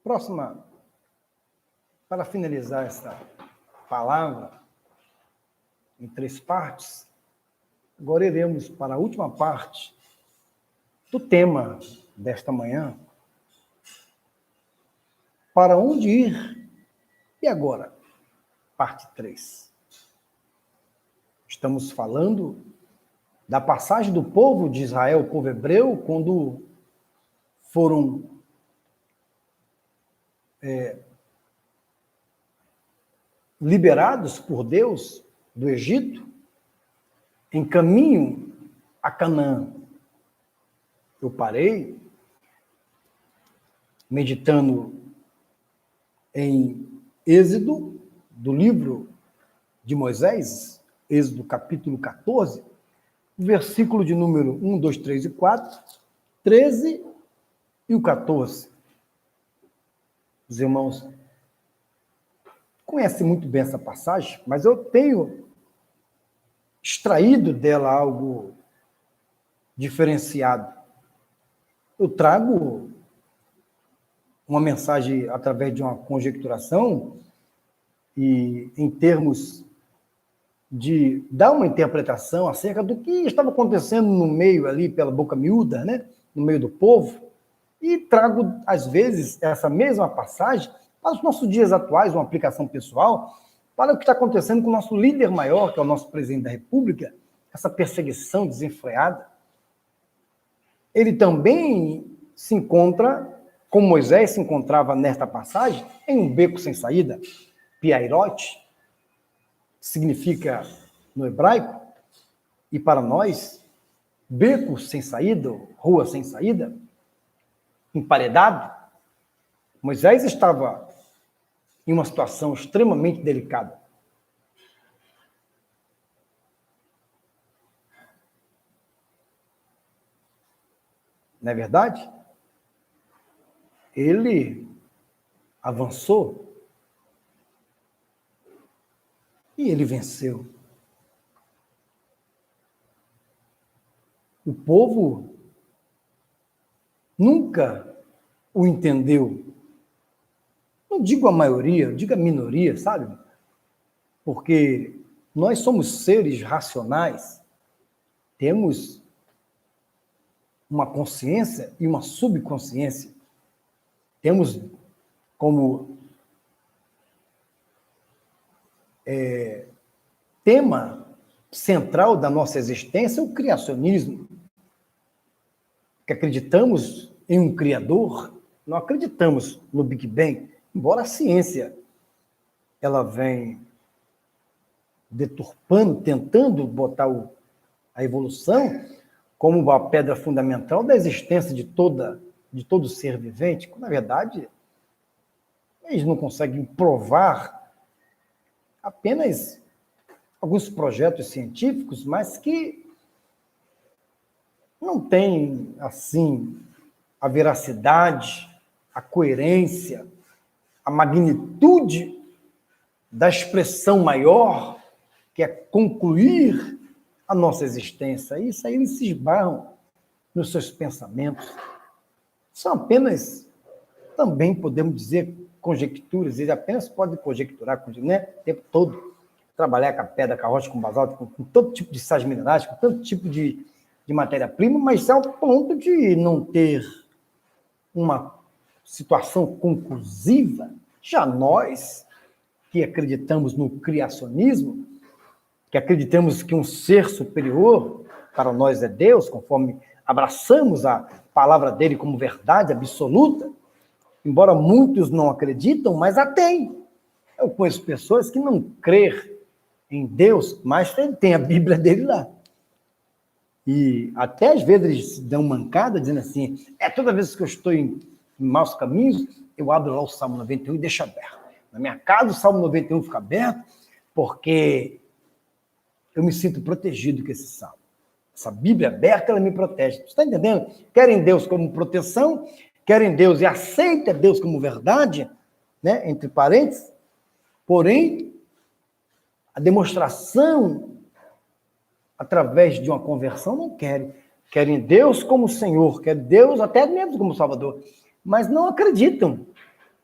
Próxima, para finalizar essa palavra em 3 partes, agora iremos para a última parte do tema desta manhã. Para onde ir? E agora? Parte 3. Estamos falando da passagem do povo de Israel, o povo hebreu, quando foram liberados por Deus do Egito, em caminho a Canaã. Eu parei, meditando em Êxodo, do livro de Moisés, Êxodo capítulo 14, versículo de número 1, 2, 3 e 4, 13 e o 14. Os irmãos conhecem muito bem essa passagem, mas eu tenho extraído dela algo diferenciado. Eu trago uma mensagem através de uma conjecturação e em termos de dar uma interpretação acerca do que estava acontecendo no meio ali, pela boca miúda, né? No meio do povo, e trago, às vezes, essa mesma passagem para os nossos dias atuais, uma aplicação pessoal, para o que está acontecendo com o nosso líder maior, que é o nosso presidente da República, essa perseguição desenfreada. Ele também se encontra, como Moisés se encontrava nesta passagem, em um beco sem saída, piairote, significa no hebraico, e para nós, beco sem saída, rua sem saída, emparedado. Moisés estava em uma situação extremamente delicada. Não é verdade? Ele avançou e ele venceu. O povo nunca o entendeu. Não digo a maioria, digo a minoria, sabe? Porque nós somos seres racionais, temos uma consciência e uma subconsciência. Temos como tema central da nossa existência o criacionismo, que acreditamos em um Criador, não acreditamos no Big Bang, embora a ciência ela vem deturpando, tentando botar a evolução como a pedra fundamental da existência de todo ser vivente, quando, na verdade, eles não conseguem provar apenas alguns projetos científicos, mas que não têm, assim, a veracidade, a coerência, a magnitude da expressão maior, que é concluir a nossa existência. Isso aí eles se esbarram nos seus pensamentos. São apenas, também podemos dizer, conjecturas. Eles apenas podem conjecturar, né, o tempo todo, trabalhar com a pedra, com a rocha, com o basalto, com todo tipo de sais minerais, com todo tipo de matéria-prima, mas ao ponto de não ter uma situação conclusiva. Já nós, que acreditamos no criacionismo, que acreditamos que um ser superior para nós é Deus, conforme abraçamos a palavra dele como verdade absoluta, embora muitos não acreditam, mas a têm. Eu conheço pessoas que não creem em Deus, mas tem a Bíblia dele lá. E até às vezes eles dão mancada, dizendo assim, toda vez que eu estou em maus caminhos, eu abro lá o Salmo 91 e deixo aberto. Na minha casa, o Salmo 91 fica aberto, porque eu me sinto protegido com esse salmo. Essa Bíblia aberta, ela me protege. Você está entendendo? Querem Deus como proteção, querem Deus e aceita Deus como verdade, né? Entre parênteses, porém, a demonstração através de uma conversão não querem. Querem Deus como Senhor, querem Deus até mesmo como Salvador, mas não acreditam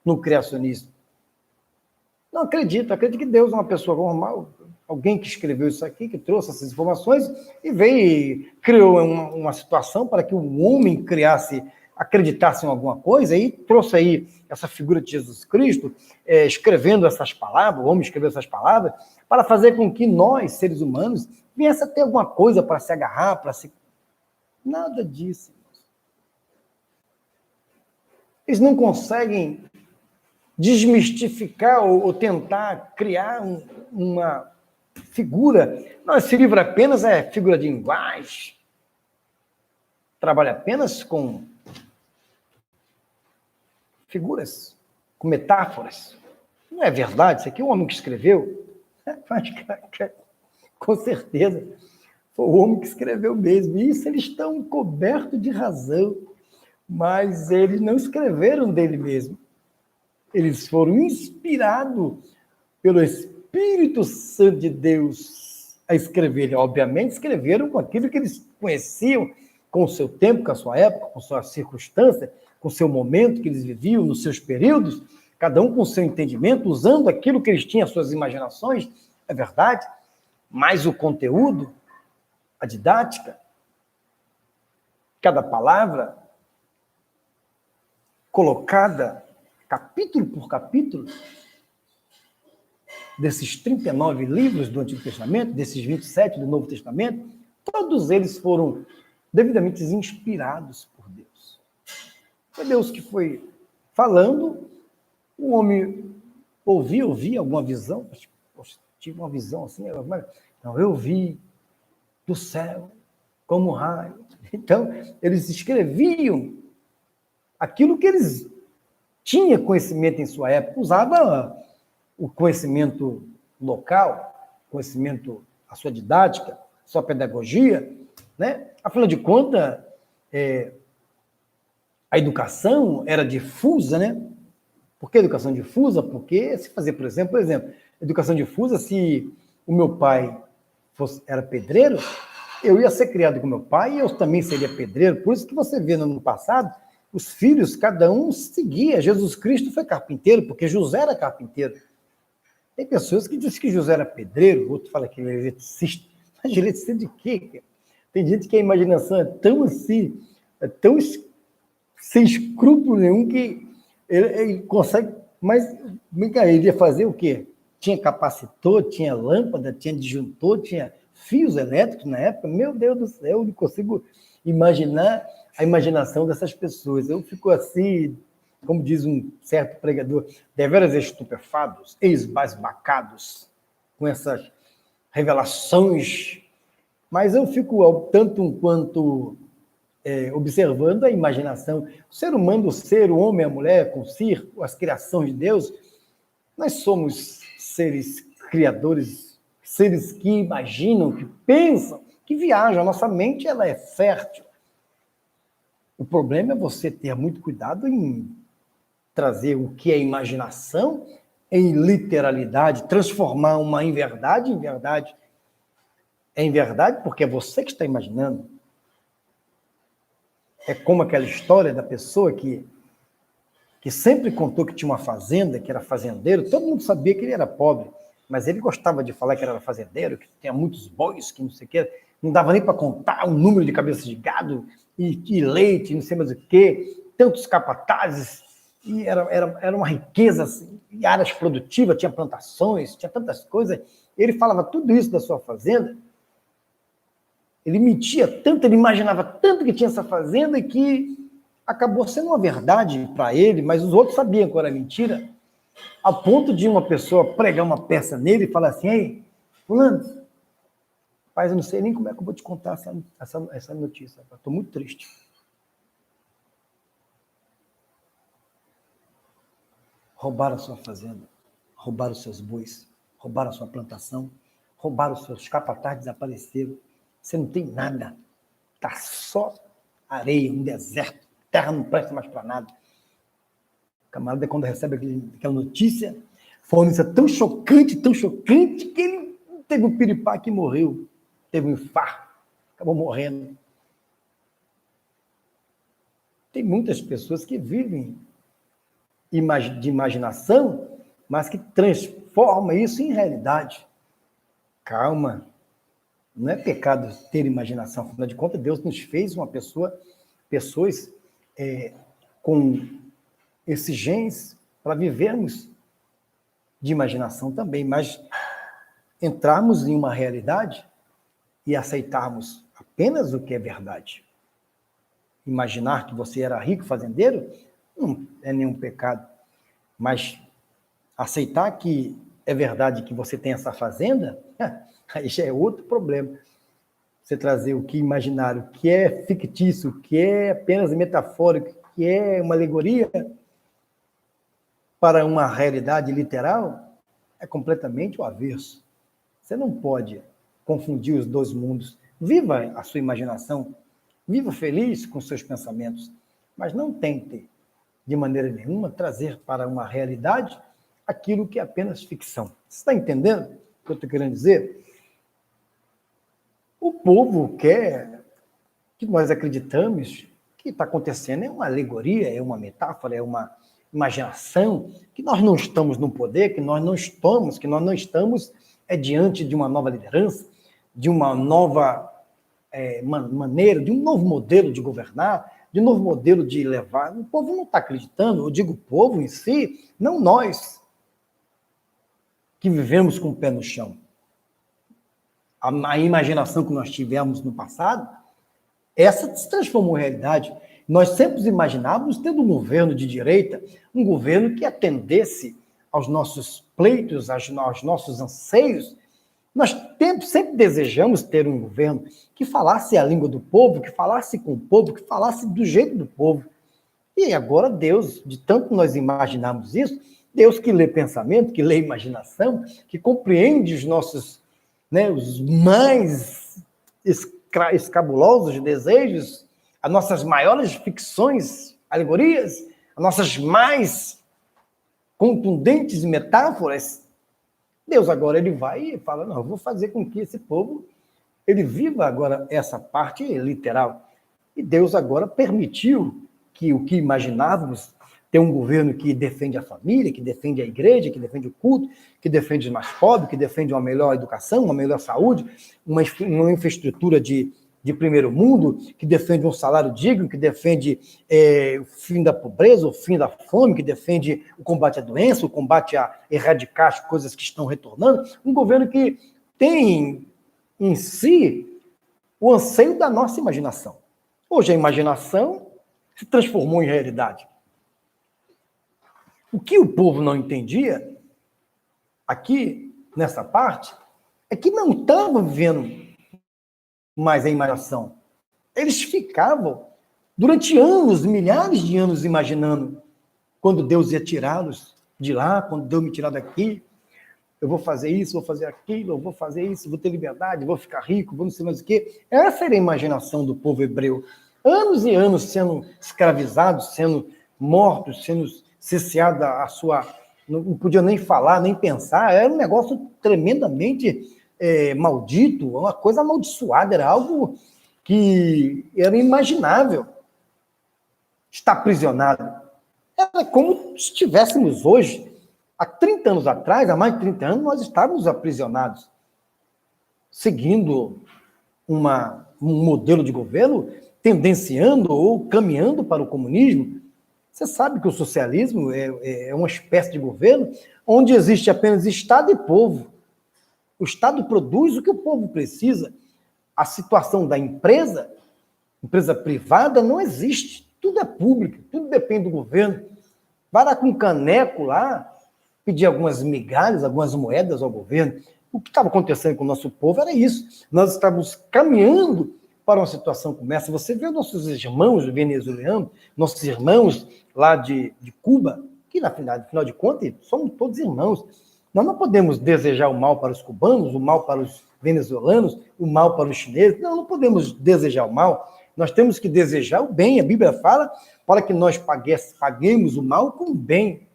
no criacionismo. Não acredito que Deus é uma pessoa normal, alguém que escreveu isso aqui, que trouxe essas informações e veio e criou uma situação para que o homem acreditasse em alguma coisa e trouxe aí essa figura de Jesus Cristo, escrevendo essas palavras, o homem escreveu essas palavras, para fazer com que nós, seres humanos, viesse a ter alguma coisa para se agarrar, para se... Nada disso. Eles não conseguem desmistificar ou tentar criar uma figura. Não, esse livro apenas é figura de linguagem. Trabalha apenas com figuras, com metáforas. Não é verdade, isso aqui é o homem que escreveu. Com certeza, foi o homem que escreveu mesmo. E isso eles estão cobertos de razão, mas eles não escreveram dele mesmo. Eles foram inspirados pelo Espírito Santo de Deus a escrever. Obviamente, escreveram com aquilo que eles conheciam, com o seu tempo, com a sua época, com a sua circunstância, com o seu momento que eles viviam, nos seus períodos, cada um com o seu entendimento, usando aquilo que eles tinham, as suas imaginações, é verdade, mas o conteúdo, a didática, cada palavra colocada capítulo por capítulo, desses 39 livros do Antigo Testamento, desses 27 do Novo Testamento, todos eles foram devidamente inspirados por Deus. Foi Deus que foi falando, o homem ouvia alguma visão, tive uma visão assim, não, eu vi do céu como raio. Então, eles escreviam aquilo que eles tinha conhecimento em sua época, usava o conhecimento local, conhecimento, a sua didática, a sua pedagogia, né? Afinal de contas, a educação era difusa, né? Por que educação difusa? Porque se fazer, por exemplo, educação difusa, se o meu pai era pedreiro, eu ia ser criado com meu pai e eu também seria pedreiro. Por isso que você vê no ano passado, os filhos, cada um seguia. Jesus Cristo foi carpinteiro, porque José era carpinteiro. Tem pessoas que dizem que José era pedreiro, outro fala que ele é eletricista. Mas eletricista de quê? Tem gente que a imaginação é tão assim, é tão sem escrúpulo nenhum, que ele consegue... Mas ele ia fazer o quê? Tinha capacitor, tinha lâmpada, tinha disjuntor, tinha fios elétricos na época. Meu Deus do céu, eu não consigo imaginar a imaginação dessas pessoas. Eu fico assim, como diz um certo pregador, deveras estupefados, esbasbacados com essas revelações. Mas eu fico tanto quanto observando a imaginação. O ser humano, o homem, a mulher, com as criações de Deus, nós somos seres criadores, seres que imaginam, que pensam, que viajam. A nossa mente ela é fértil. O problema é você ter muito cuidado em trazer o que é imaginação em literalidade, transformar uma inverdade em verdade. É em verdade porque é você que está imaginando. É como aquela história da pessoa que sempre contou que tinha uma fazenda, que era fazendeiro. Todo mundo sabia que ele era pobre, mas ele gostava de falar que era fazendeiro, que tinha muitos bois, que não sei o quê. Não dava nem para contar o número de cabeças de gado e leite, não sei mais o quê. Tantos capatazes. E era uma riqueza, assim, e áreas produtivas, tinha plantações, tinha tantas coisas. Ele falava tudo isso da sua fazenda. Ele mentia tanto, ele imaginava tanto que tinha essa fazenda que acabou sendo uma verdade para ele, mas os outros sabiam que era mentira, a ponto de uma pessoa pregar uma peça nele e falar assim: ei, fulano, rapaz, eu não sei nem como é que eu vou te contar essa notícia, estou muito triste. Roubaram a sua fazenda, roubaram os seus bois, roubaram a sua plantação, roubaram os seus capatazes, desapareceram. Você não tem nada, está só areia, um deserto, terra não presta mais para nada. O camarada, quando recebe aquela notícia, foi uma notícia tão chocante, que ele teve um piripaque e morreu. Teve um infarto, acabou morrendo. Tem muitas pessoas que vivem de imaginação, mas que transforma isso em realidade. Calma, não é pecado ter imaginação. Afinal de contas, Deus nos fez pessoas com esses genes para vivermos de imaginação também, mas entrarmos em uma realidade e aceitarmos apenas o que é verdade. Imaginar que você era rico fazendeiro não é nenhum pecado, mas aceitar que é verdade que você tem essa fazenda, aí já é outro problema. Você trazer o que imaginário, o que é fictício, o que é apenas metafórico, o que é uma alegoria, para uma realidade literal, é completamente o avesso. Você não pode confundir os dois mundos. Viva a sua imaginação, viva feliz com seus pensamentos, mas não tente, de maneira nenhuma, trazer para uma realidade aquilo que é apenas ficção. Você está entendendo o que eu estou querendo dizer? O povo quer que nós acreditamos que está acontecendo é uma alegoria, é uma metáfora, é uma imaginação, que nós não estamos no poder, que nós não estamos diante de uma nova liderança, de uma nova maneira, de um novo modelo de governar, de um novo modelo de levar. O povo não está acreditando, eu digo o povo em si, não nós, que vivemos com o pé no chão. A imaginação que nós tivemos no passado, essa se transformou em realidade. Nós sempre imaginávamos tendo um governo de direita, um governo que atendesse aos nossos pleitos, aos nossos anseios. Nós sempre desejamos ter um governo que falasse a língua do povo, que falasse com o povo, que falasse do jeito do povo. E agora Deus, de tanto nós imaginarmos isso, Deus que lê pensamento, que lê imaginação, que compreende os nossos, os mais escabulosos desejos, as nossas maiores ficções, alegorias, as nossas mais contundentes metáforas, Deus agora ele vai e fala, não, eu vou fazer com que esse povo ele viva agora essa parte literal. E Deus agora permitiu que o que imaginávamos, ter um governo que defende a família, que defende a igreja, que defende o culto, que defende os mais pobres, que defende uma melhor educação, uma melhor saúde, uma infraestrutura de primeiro mundo, que defende um salário digno, que defende o fim da pobreza, o fim da fome, que defende o combate à doença, o combate a erradicar as coisas que estão retornando. Um governo que tem em si o anseio da nossa imaginação. Hoje a imaginação se transformou em realidade. O que o povo não entendia, aqui, nessa parte, é que não estava vivendo mais a imaginação. Eles ficavam, durante anos, milhares de anos, imaginando quando Deus ia tirá-los de lá, quando Deus me tirar daqui, eu vou fazer isso, vou fazer aquilo, eu vou fazer isso, vou ter liberdade, vou ficar rico, vou não sei mais o quê. Essa era a imaginação do povo hebreu. Anos e anos sendo escravizados, sendo mortos, sendo cesseados a sua... Não podia nem falar, nem pensar. Era um negócio tremendamente maldito, uma coisa amaldiçoada, era algo que era inimaginável. Estar aprisionado. Era como se estivéssemos hoje, há 30 anos atrás, há mais de 30 anos, nós estávamos aprisionados, seguindo um modelo de governo, tendenciando ou caminhando para o comunismo. Você sabe que o socialismo é uma espécie de governo onde existe apenas Estado e povo. O Estado produz o que o povo precisa. A situação da empresa privada, não existe. Tudo é público, tudo depende do governo. Vai lá com um caneco lá, pedir algumas migalhas, algumas moedas ao governo. O que estava acontecendo com o nosso povo era isso. Nós estávamos caminhando para uma situação como essa. Você vê nossos irmãos venezuelanos, nossos irmãos lá de Cuba, que, afinal de contas, somos todos irmãos. Nós não podemos desejar o mal para os cubanos, o mal para os venezuelanos, o mal para os chineses. Não podemos desejar o mal. Nós temos que desejar o bem. A Bíblia fala para que nós paguemos o mal com o bem.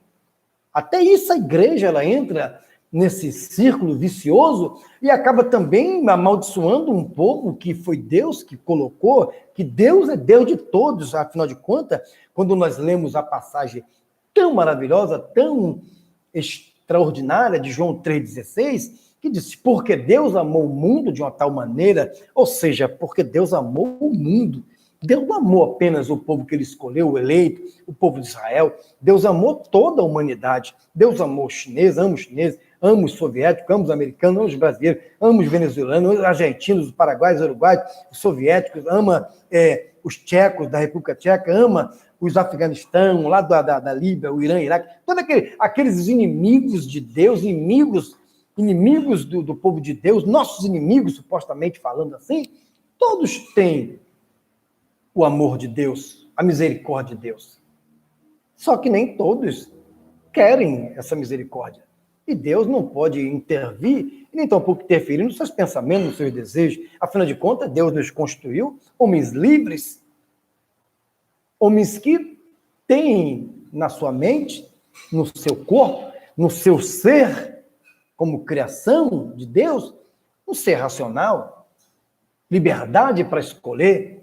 Até isso a igreja ela entra nesse círculo vicioso e acaba também amaldiçoando um povo que foi Deus que colocou, que Deus é Deus de todos. Afinal de contas, quando nós lemos a passagem tão maravilhosa, tão extraordinária de João 3,16, que diz, porque Deus amou o mundo de uma tal maneira, ou seja, porque Deus amou o mundo. Deus não amou apenas o povo que ele escolheu, o eleito, o povo de Israel. Deus amou toda a humanidade. Deus amou os chineses, ama os soviéticos, ama os americanos, ama os brasileiros, ama os venezuelanos, os argentinos, os paraguaios, os uruguaios, os soviéticos, ama os tchecos da República Tcheca, ama os Afeganistão, lá da Líbia, o Irã, Iraque, todos aqueles inimigos de Deus, inimigos do povo de Deus, nossos inimigos, supostamente falando assim, todos têm o amor de Deus, a misericórdia de Deus. Só que nem todos querem essa misericórdia. E Deus não pode intervir, e nem tampouco interferir nos seus pensamentos, nos seus desejos. Afinal de contas, Deus nos constituiu homens livres, homens que têm na sua mente, no seu corpo, no seu ser, como criação de Deus, um ser racional, liberdade para escolher.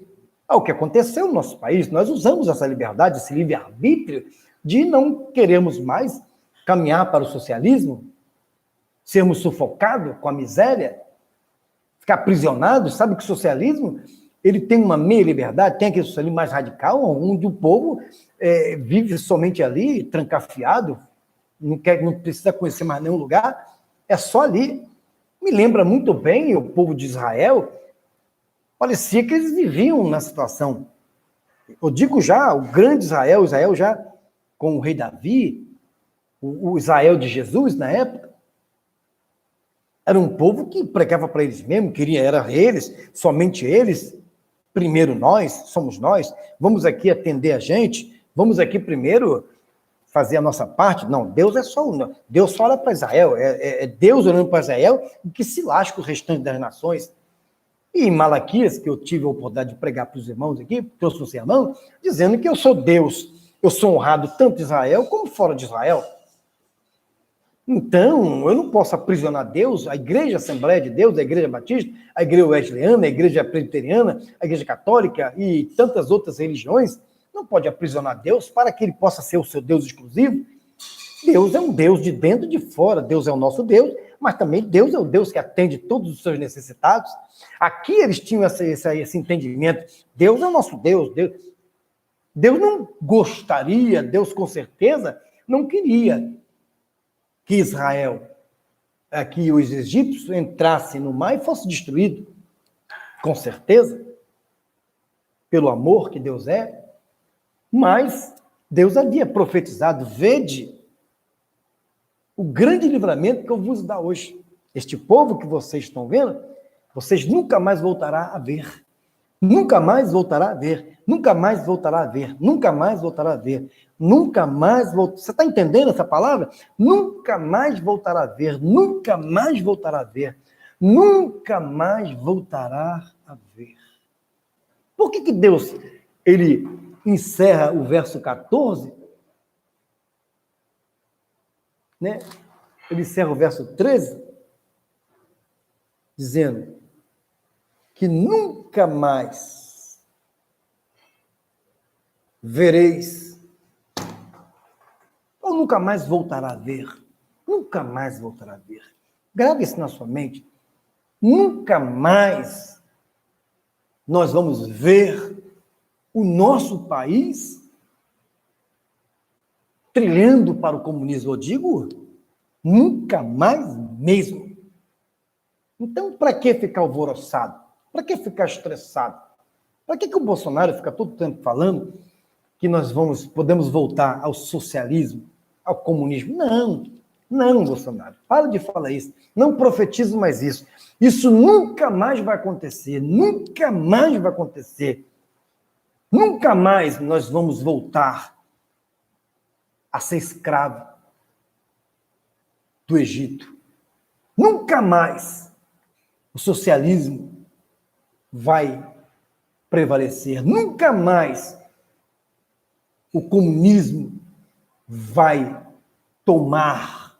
O que aconteceu no nosso país, nós usamos essa liberdade, esse livre-arbítrio, de não queremos mais caminhar para o socialismo, sermos sufocados com a miséria, ficar aprisionados. Sabe que o socialismo, ele tem uma meia-liberdade, tem aquele socialismo mais radical, onde o povo vive somente ali, trancafiado, não precisa conhecer mais nenhum lugar, é só ali. Me lembra muito bem o povo de Israel. Parecia que eles viviam na situação. Eu digo já, o grande Israel já com o rei Davi, o Israel de Jesus na época, era um povo que pregava para eles mesmos, era eles, somente eles, primeiro nós, somos nós, vamos aqui atender a gente, vamos aqui primeiro fazer a nossa parte. Não, Deus só olha para Israel, é Deus olhando para Israel e que se lasca o restante das nações. E em Malaquias, que eu tive a oportunidade de pregar para os irmãos aqui, trouxe um sermão, dizendo que eu sou Deus, eu sou honrado tanto em Israel como fora de Israel. Então, eu não posso aprisionar Deus, a Igreja Assembleia de Deus, a Igreja Batista, a Igreja Wesleyana, a Igreja Presbiteriana, a Igreja Católica e tantas outras religiões, não pode aprisionar Deus para que ele possa ser o seu Deus exclusivo. Deus é um Deus de dentro e de fora, Deus é o nosso Deus, mas também Deus é o Deus que atende todos os seus necessitados. Aqui eles tinham esse entendimento. Deus é o nosso Deus. Deus não gostaria, Deus com certeza não queria que Israel, que os egípcios entrassem no mar e fosse destruído. Com certeza, pelo amor que Deus é, mas Deus havia profetizado, vede o grande livramento que eu vos dou hoje. Este povo que vocês estão vendo, vocês nunca mais voltará a ver. Nunca mais voltará a ver. Nunca mais voltará a ver. Nunca mais voltará a ver. Nunca mais voltará. Você está entendendo essa palavra? Nunca mais voltará a ver. Nunca mais voltará a ver. Nunca mais voltará a ver. Por que Deus, ele encerra o verso 14, né? Ele encerra o verso 13, dizendo que nunca mais vereis, ou nunca mais voltará a ver. Nunca mais voltará a ver. Grave isso na sua mente. Nunca mais nós vamos ver o nosso país trilhando para o comunismo. Eu digo, nunca mais mesmo. Então, para que ficar alvoroçado? Para que ficar estressado? Para que o Bolsonaro fica todo o tempo falando que nós podemos voltar ao socialismo, ao comunismo? Não, Bolsonaro, para de falar isso. Não profetizo mais isso. Isso nunca mais vai acontecer. Nunca mais vai acontecer. Nunca mais nós vamos voltar a ser escravo do Egito. Nunca mais o socialismo vai prevalecer. Nunca mais o comunismo vai tomar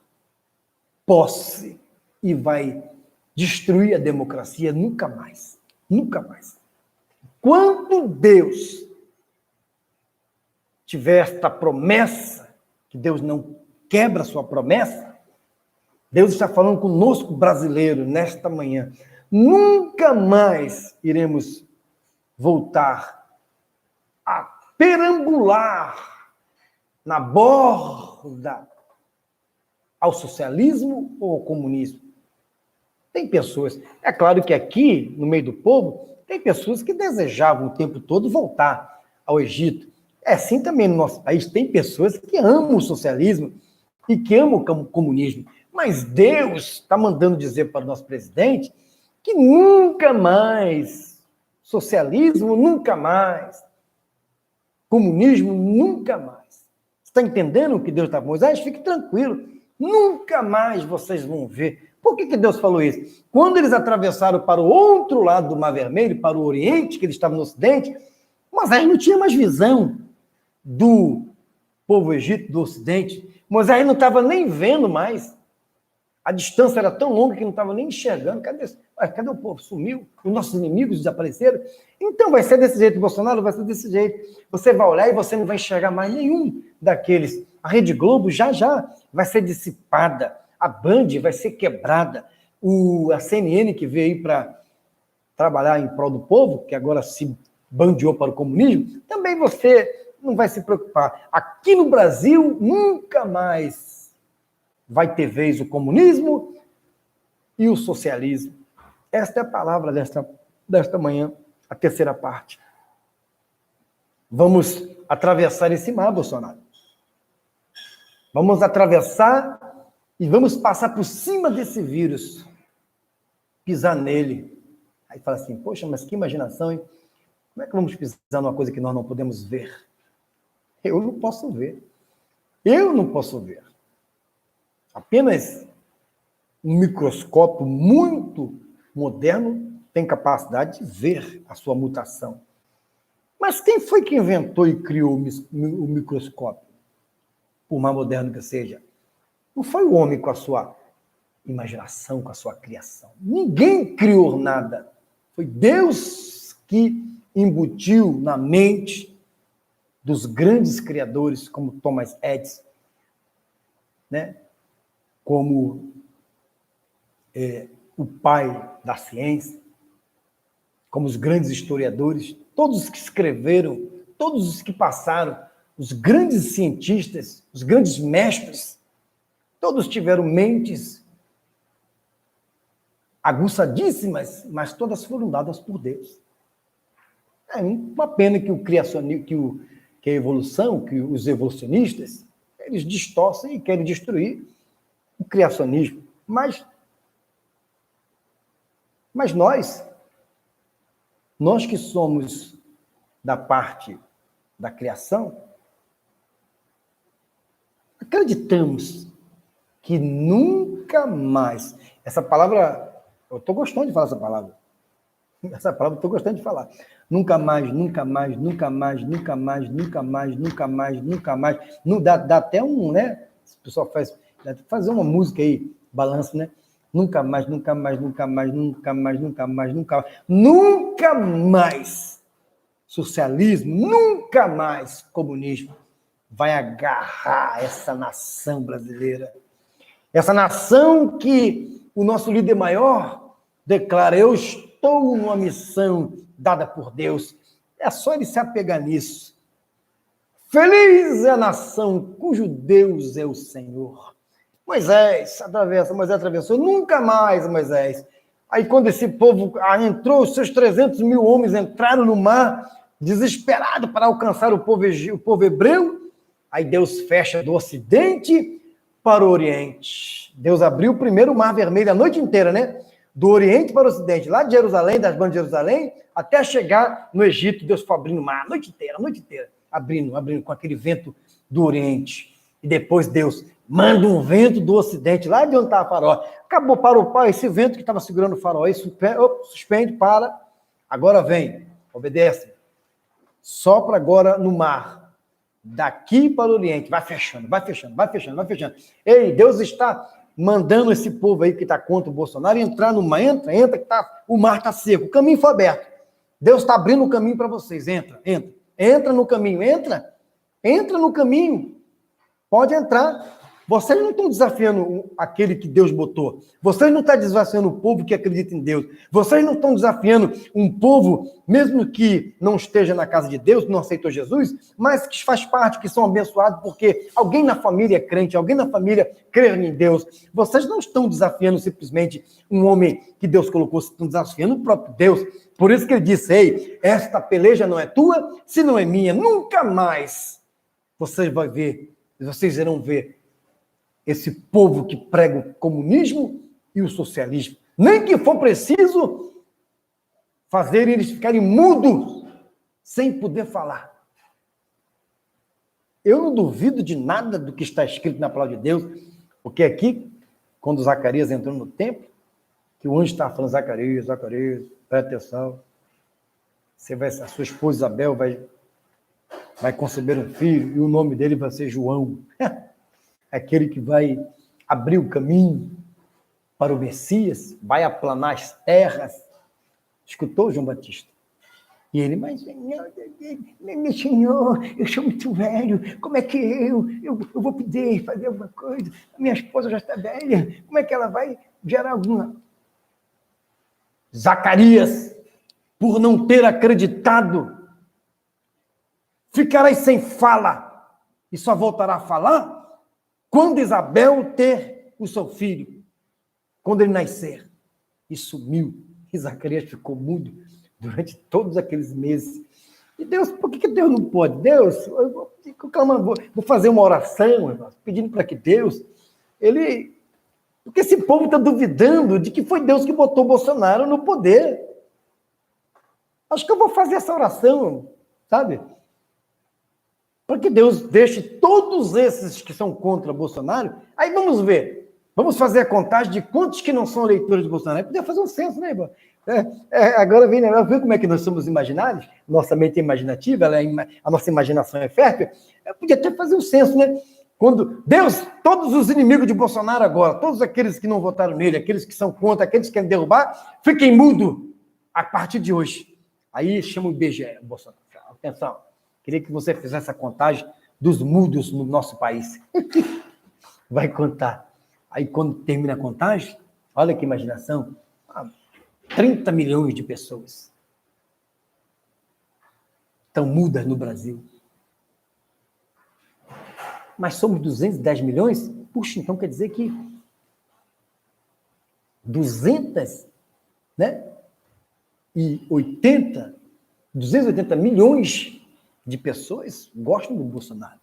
posse e vai destruir a democracia. Nunca mais. Nunca mais. Quando Deus tiver esta promessa que que Deus não quebra a sua promessa. Deus está falando conosco, brasileiro, nesta manhã. Nunca mais iremos voltar a perambular na borda ao socialismo ou ao comunismo. Tem pessoas, é claro que aqui, no meio do povo, tem pessoas que desejavam o tempo todo voltar ao Egito. É assim também no nosso país, tem pessoas que amam o socialismo e que amam o comunismo. Mas Deus está mandando dizer para o nosso presidente que nunca mais, socialismo nunca mais, comunismo nunca mais. Você está entendendo o que Deus está falando? Moisés, fique tranquilo, nunca mais vocês vão ver. Por que Deus falou isso? Quando eles atravessaram para o outro lado do Mar Vermelho, para o Oriente, que eles estavam no Ocidente, Moisés não tinha mais visão do povo egípcio, do Ocidente. Moisés não estava nem vendo mais. A distância era tão longa que não estava nem enxergando. Cadê o povo? Sumiu. Os nossos inimigos desapareceram. Então vai ser desse jeito, Bolsonaro vai ser desse jeito. Você vai olhar e você não vai enxergar mais nenhum daqueles. A Rede Globo já vai ser dissipada. A Band vai ser quebrada. A CNN, que veio aí para trabalhar em prol do povo, que agora se bandeou para o comunismo, também você não vai se preocupar. Aqui no Brasil, nunca mais vai ter vez o comunismo e o socialismo. Esta é a palavra desta manhã, a terceira parte. Vamos atravessar esse mar, Bolsonaro. Vamos atravessar e vamos passar por cima desse vírus, pisar nele. Aí fala assim, poxa, mas que imaginação, hein? Como é que vamos pisar numa coisa que nós não podemos ver? Eu não posso ver. Eu não posso ver. Apenas um microscópio muito moderno tem capacidade de ver a sua mutação. Mas quem foi que inventou e criou o microscópio? Por mais moderno que seja. Não foi o homem com a sua imaginação, com a sua criação. Ninguém criou nada. Foi Deus que embutiu na mente dos grandes criadores, como Thomas Edison, né? Como o pai da ciência, como os grandes historiadores, todos os que escreveram, todos os que passaram, os grandes cientistas, os grandes mestres, todos tiveram mentes aguçadíssimas, mas todas foram dadas por Deus. É uma pena que que a evolução, que os evolucionistas, eles distorcem e querem destruir o criacionismo. Mas nós que somos da parte da criação, acreditamos que nunca mais, essa palavra, eu estou gostando de falar essa palavra eu estou gostando de falar, nunca mais, nunca mais, nunca mais, nunca mais, nunca mais, nunca mais, nunca mais, não dá até né, o pessoal fazer uma música aí, balanço, né, nunca mais, nunca mais, nunca mais, nunca mais, nunca mais, nunca mais socialismo, nunca mais comunismo vai agarrar essa nação brasileira. Essa nação que o nosso líder maior declara, eu estou numa missão dada por Deus. É só ele se apegar nisso. Feliz é a nação cujo Deus é o Senhor. Moisés atravessou, nunca mais, Moisés. Aí quando esse povo entrou, os seus 300 mil homens entraram no mar, desesperado para alcançar o povo hebreu, aí Deus fecha do Ocidente para o Oriente. Deus abriu o primeiro Mar Vermelho a noite inteira, né? Do Oriente para o Ocidente, lá de Jerusalém, das bandas de Jerusalém, até chegar no Egito, Deus foi abrindo o mar a noite inteira, abrindo com aquele vento do Oriente. E depois Deus manda um vento do Ocidente, lá de onde estava o faraó. Acabou, parou, esse vento que estava segurando o faraó, suspende, para, agora vem, obedece. Sopra agora no mar, daqui para o Oriente, vai fechando. Ei, Deus está mandando esse povo aí que está contra o Bolsonaro entrar no mar, entra, que o mar está seco, o caminho foi aberto. Deus está abrindo o caminho para vocês, entra no caminho, entra no caminho. Pode entrar. Vocês não estão desafiando aquele que Deus botou. Vocês não estão desafiando o povo que acredita em Deus. Vocês não estão desafiando um povo, mesmo que não esteja na casa de Deus, não aceitou Jesus, mas que faz parte, que são abençoados porque alguém na família é crente, alguém na família crê em Deus. Vocês não estão desafiando simplesmente um homem que Deus colocou, estão desafiando o próprio Deus. Por isso que ele disse, ei, esta peleja não é tua, se não é minha, nunca mais vocês irão ver esse povo que prega o comunismo e o socialismo. Nem que for preciso fazer eles ficarem mudos, sem poder falar. Eu não duvido de nada do que está escrito na palavra de Deus, porque aqui, quando Zacarias entrou no templo, que o anjo estava falando, Zacarias, presta atenção, a sua esposa Isabel vai conceber um filho, e o nome dele vai ser João. Aquele que vai abrir o caminho para o Messias, vai aplanar as terras. Escutou João Batista? E ele, mas meu senhor, eu sou muito velho, como é que eu vou poder fazer alguma coisa? A minha esposa já está velha, como é que ela vai gerar alguma? Zacarias, por não ter acreditado, ficará sem fala e só voltará a falar quando Isabel ter o seu filho, quando ele nascer. E sumiu. E Zacarias ficou mudo durante todos aqueles meses. E Deus, por que Deus não pode? Deus, eu vou fazer uma oração, irmão, pedindo para que Deus, porque esse povo está duvidando de que foi Deus que botou Bolsonaro no poder. Acho que eu vou fazer essa oração, sabe? Para que Deus deixe todos esses que são contra Bolsonaro. Aí vamos ver. Vamos fazer a contagem de quantos que não são eleitores de Bolsonaro. Aí podia fazer um censo, né, irmão? Agora vem, né? Viu como é que nós somos imaginários? Nossa mente é imaginativa, a nossa imaginação é fértil. Eu podia até fazer um censo, né? Quando Deus, todos os inimigos de Bolsonaro agora, todos aqueles que não votaram nele, aqueles que são contra, aqueles que querem derrubar, fiquem mudos a partir de hoje. Aí chama o IBGE, Bolsonaro. Atenção. Queria que você fizesse a contagem dos mudos no nosso país. Vai contar. Aí, quando termina a contagem, olha que imaginação, 30 milhões de pessoas estão mudas no Brasil. Mas somos 210 milhões? Puxa, então quer dizer que 280 milhões de pessoas gostam do Bolsonaro.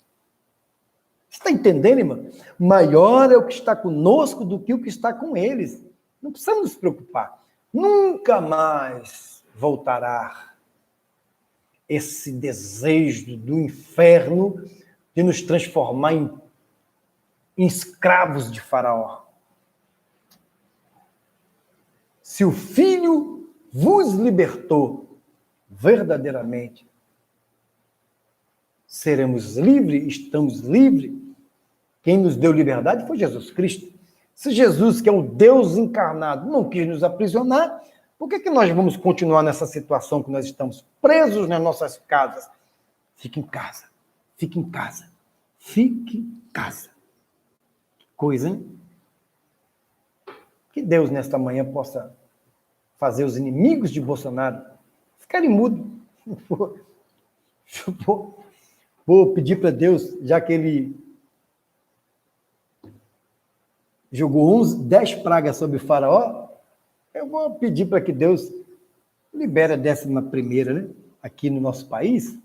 Você está entendendo, irmão? Maior é o que está conosco do que o que está com eles. Não precisamos nos preocupar. Nunca mais voltará esse desejo do inferno de nos transformar em escravos de Faraó. Se o Filho vos libertou verdadeiramente, seremos livres, estamos livres. Quem nos deu liberdade foi Jesus Cristo. Se Jesus, que é o Deus encarnado, não quis nos aprisionar, por que nós vamos continuar nessa situação que nós estamos presos nas nossas casas? Fique em casa, fique em casa, fique em casa. Que coisa, hein? Que Deus, nesta manhã, possa fazer os inimigos de Bolsonaro ficarem mudos. Vou pedir para Deus, já que ele jogou 10 pragas sobre o Faraó, eu vou pedir para que Deus libere a 11ª, né? Aqui no nosso país,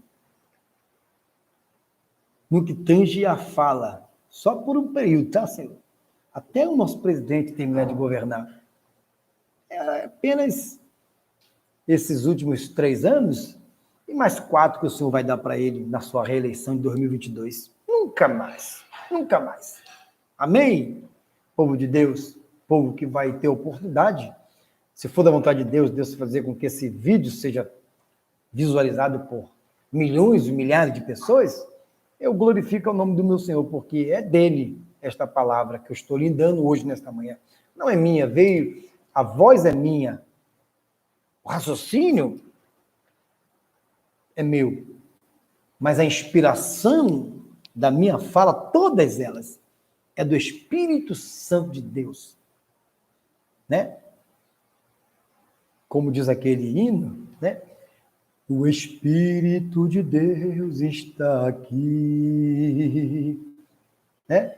no que tange a fala, só por um período, tá, Senhor? Até o nosso presidente terminar de governar. É apenas esses últimos 3 anos e mais 4 que o Senhor vai dar para ele na sua reeleição de 2022. Nunca mais. Nunca mais. Amém? Povo de Deus, povo que vai ter oportunidade, se for da vontade de Deus, Deus fazer com que esse vídeo seja visualizado por milhões e milhares de pessoas, eu glorifico o nome do meu Senhor, porque é dele esta palavra que eu estou lhe dando hoje, nesta manhã. Não é minha, a voz é minha, o raciocínio é meu, mas a inspiração da minha fala, todas elas, é do Espírito Santo de Deus. Né? Como diz aquele hino, né? O Espírito de Deus está aqui, né?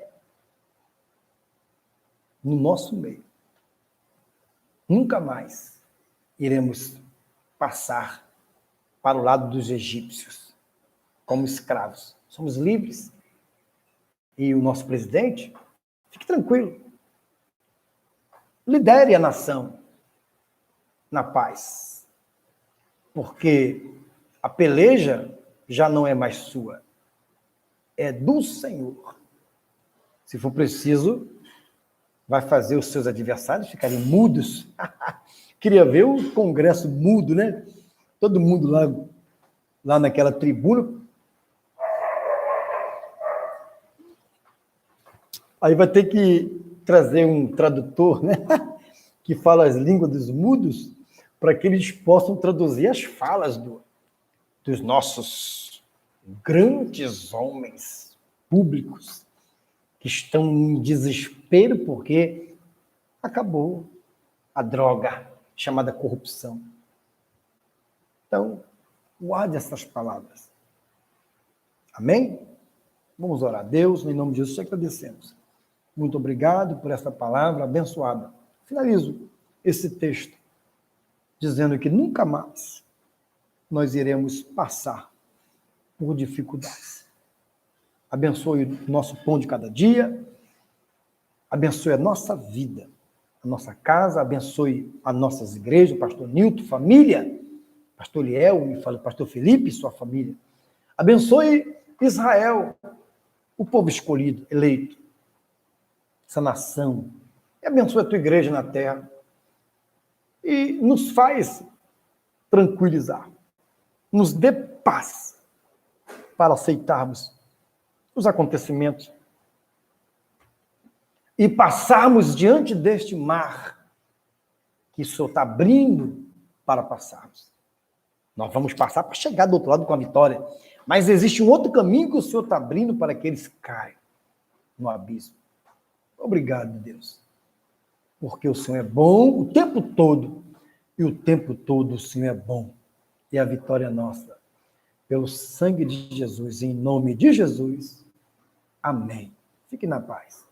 No nosso meio. Nunca mais iremos passar para o lado dos egípcios como escravos. Somos livres. E o nosso presidente, fique tranquilo. Lidere a nação na paz. Porque a peleja já não é mais sua. É do Senhor. Se for preciso, vai fazer os seus adversários ficarem mudos. Queria ver o Congresso mudo, né? Todo mundo lá naquela tribuna. Aí vai ter que trazer um tradutor, né? Que fala as línguas dos mudos, para que eles possam traduzir as falas dos nossos grandes homens públicos que estão em desespero porque acabou a droga chamada corrupção. Então, guarde essas palavras. Amém? Vamos orar a Deus, em nome de Jesus, te agradecemos. Muito obrigado por essa palavra abençoada. Finalizo esse texto dizendo que nunca mais nós iremos passar por dificuldades. Abençoe o nosso pão de cada dia, abençoe a nossa vida, a nossa casa, abençoe as nossas igrejas, o pastor Nilton, família, pastor Liel, me fala, pastor Felipe e sua família. Abençoe Israel, o povo escolhido, eleito, essa nação. E abençoe a tua igreja na terra. E nos faz tranquilizar. Nos dê paz para aceitarmos os acontecimentos e passarmos diante deste mar que o Senhor está abrindo para passarmos. Nós vamos passar para chegar do outro lado com a vitória. Mas existe um outro caminho que o Senhor está abrindo para que eles caiam no abismo. Obrigado, Deus. Porque o Senhor é bom o tempo todo. E o tempo todo o Senhor é bom. E a vitória é nossa. Pelo sangue de Jesus, em nome de Jesus. Amém. Fique na paz.